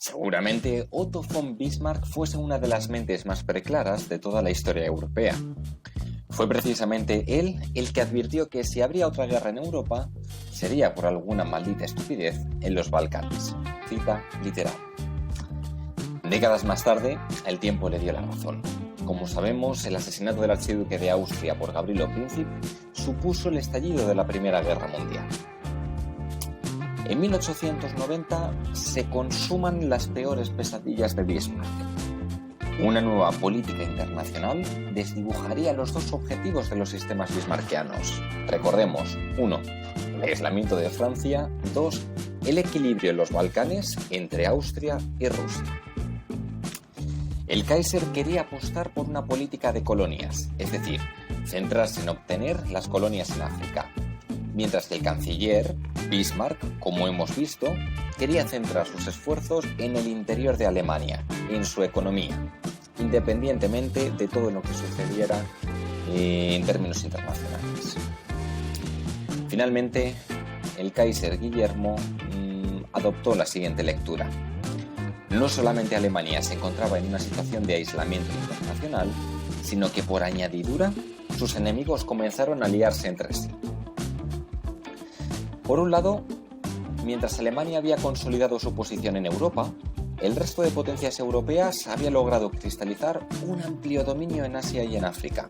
Seguramente Otto von Bismarck fuese una de las mentes más preclaras de toda la historia europea. Fue precisamente él el que advirtió que si habría otra guerra en Europa, sería por alguna maldita estupidez en los Balcanes. Cita literal. Décadas más tarde, el tiempo le dio la razón. Como sabemos, el asesinato del archiduque de Austria por Gavrilo Princip supuso el estallido de la Primera Guerra Mundial. En 1890 se consuman las peores pesadillas de Bismarck. Una nueva política internacional desdibujaría los dos objetivos de los sistemas bismarckianos. Recordemos, 1. El aislamiento de Francia, 2. El equilibrio en los Balcanes entre Austria y Rusia. El Kaiser quería apostar por una política de colonias, es decir, centrarse en obtener las colonias en África, mientras que el canciller, Bismarck, como hemos visto, quería centrar sus esfuerzos en el interior de Alemania, en su economía, independientemente de todo lo que sucediera en términos internacionales. Finalmente, el Kaiser Guillermo adoptó la siguiente lectura. No solamente Alemania se encontraba en una situación de aislamiento internacional, sino que por añadidura sus enemigos comenzaron a aliarse entre sí. Por un lado, mientras Alemania había consolidado su posición en Europa, el resto de potencias europeas había logrado cristalizar un amplio dominio en Asia y en África.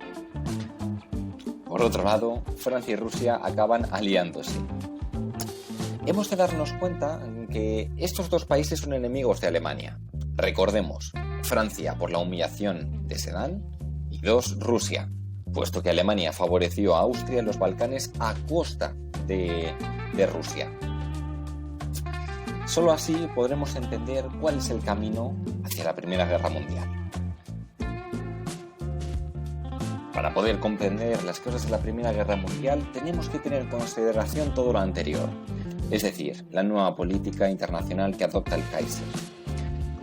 Por otro lado, Francia y Rusia acaban aliándose. Hemos de darnos cuenta que estos dos países son enemigos de Alemania. Recordemos, Francia por la humillación de Sedán y 2. Rusia, puesto que Alemania favoreció a Austria en los Balcanes a costa de Rusia. Solo así podremos entender cuál es el camino hacia la Primera Guerra Mundial. Para poder comprender las cosas de la Primera Guerra Mundial, tenemos que tener en consideración todo lo anterior, es decir, la nueva política internacional que adopta el Kaiser.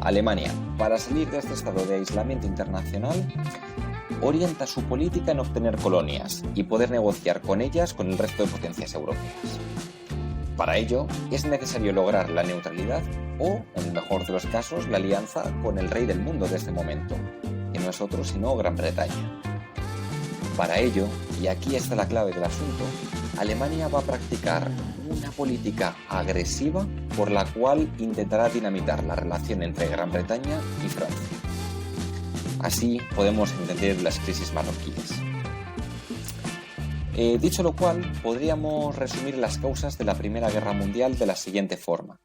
Alemania, para salir de este estado de aislamiento internacional, orienta su política en obtener colonias y poder negociar con ellas con el resto de potencias europeas. Para ello, es necesario lograr la neutralidad o, en el mejor de los casos, la alianza con el rey del mundo de este momento, que no es otro sino Gran Bretaña. Para ello, y aquí está la clave del asunto, Alemania va a practicar una política agresiva por la cual intentará dinamitar la relación entre Gran Bretaña y Francia. Así podemos entender las crisis marroquíes. Dicho lo cual, podríamos resumir las causas de la Primera Guerra Mundial de la siguiente forma.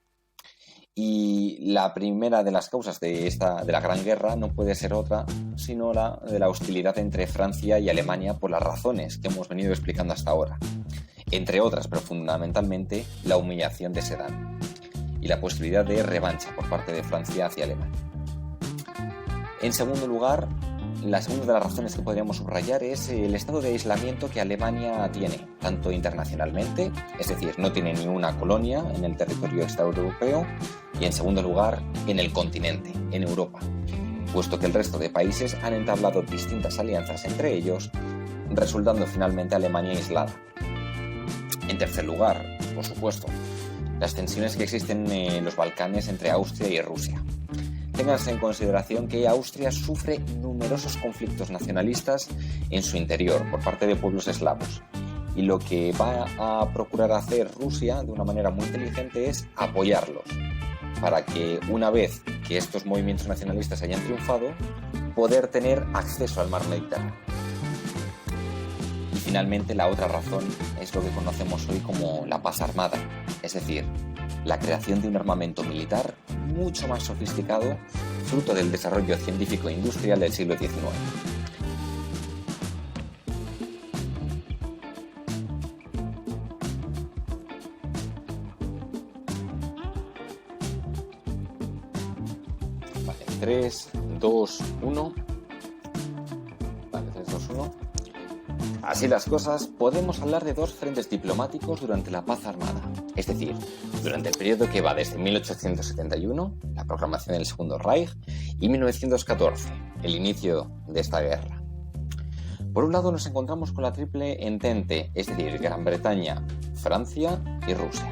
Y la primera de las causas de la Gran Guerra no puede ser otra sino la de la hostilidad entre Francia y Alemania por las razones que hemos venido explicando hasta ahora. Entre otras, pero fundamentalmente, la humillación de Sedán y la posibilidad de revancha por parte de Francia hacia Alemania. En segundo lugar, la segunda de las razones que podríamos subrayar es el estado de aislamiento que Alemania tiene, tanto internacionalmente, es decir, no tiene ni una colonia en el territorio extraeuropeo, y en segundo lugar, en el continente, en Europa, puesto que el resto de países han entablado distintas alianzas entre ellos, resultando finalmente Alemania aislada. En tercer lugar, por supuesto, las tensiones que existen en los Balcanes entre Austria y Rusia. Ténganse en consideración que Austria sufre numerosos conflictos nacionalistas en su interior por parte de pueblos eslavos, y lo que va a procurar hacer Rusia de una manera muy inteligente es apoyarlos, para que una vez que estos movimientos nacionalistas hayan triunfado, poder tener acceso al mar Mediterráneo. Y finalmente la otra razón es lo que conocemos hoy como la paz armada, es decir, la creación de un armamento militar mucho más sofisticado, fruto del desarrollo científico e industrial del siglo XIX. Vale, 3, 2, 1. Vale, 3, 2, 1. Así las cosas, podemos hablar de dos frentes diplomáticos durante la paz armada, es decir, durante el periodo que va desde 1871, la proclamación del Segundo Reich, y 1914, el inicio de esta guerra. Por un lado nos encontramos con la triple entente, es decir, Gran Bretaña, Francia y Rusia.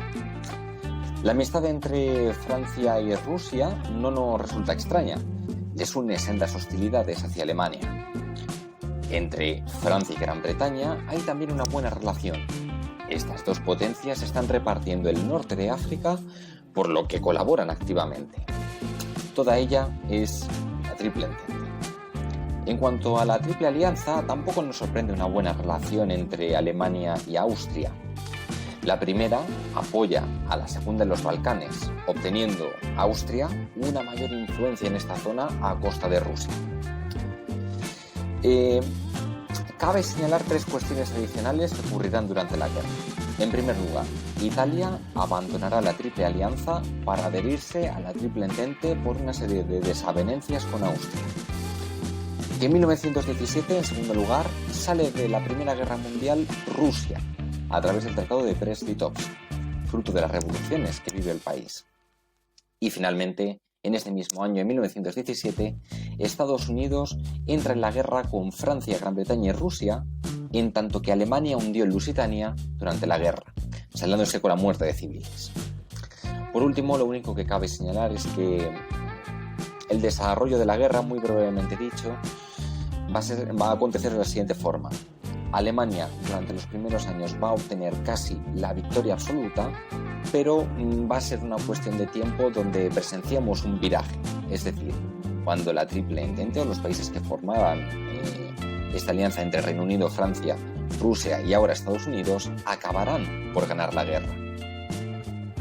La amistad entre Francia y Rusia no nos resulta extraña. Les une sendas hostilidades hacia Alemania. Entre Francia y Gran Bretaña hay también una buena relación. Estas dos potencias están repartiendo el norte de África, por lo que colaboran activamente. Toda ella es la Triple Entente. En cuanto a la Triple Alianza, tampoco nos sorprende una buena relación entre Alemania y Austria. La primera apoya a la segunda en los Balcanes, obteniendo Austria una mayor influencia en esta zona a costa de Rusia. Cabe señalar tres cuestiones adicionales que ocurrirán durante la guerra. En primer lugar, Italia abandonará la Triple Alianza para adherirse a la Triple Entente por una serie de desavenencias con Austria. En 1917, en segundo lugar, sale de la Primera Guerra Mundial Rusia, a través del Tratado de Brest-Litovsk, fruto de las revoluciones que vive el país. Y finalmente, en este mismo año, en 1917, Estados Unidos entra en la guerra con Francia, Gran Bretaña y Rusia, en tanto que Alemania hundió Lusitania durante la guerra, saldándose con la muerte de civiles. Por último, lo único que cabe señalar es que el desarrollo de la guerra, muy brevemente dicho, va a acontecer de la siguiente forma. Alemania durante los primeros años va a obtener casi la victoria absoluta, pero va a ser una cuestión de tiempo donde presenciamos un viraje, es decir, cuando la Triple Entente o los países que formaban esta alianza entre Reino Unido, Francia, Rusia y ahora Estados Unidos acabarán por ganar la guerra.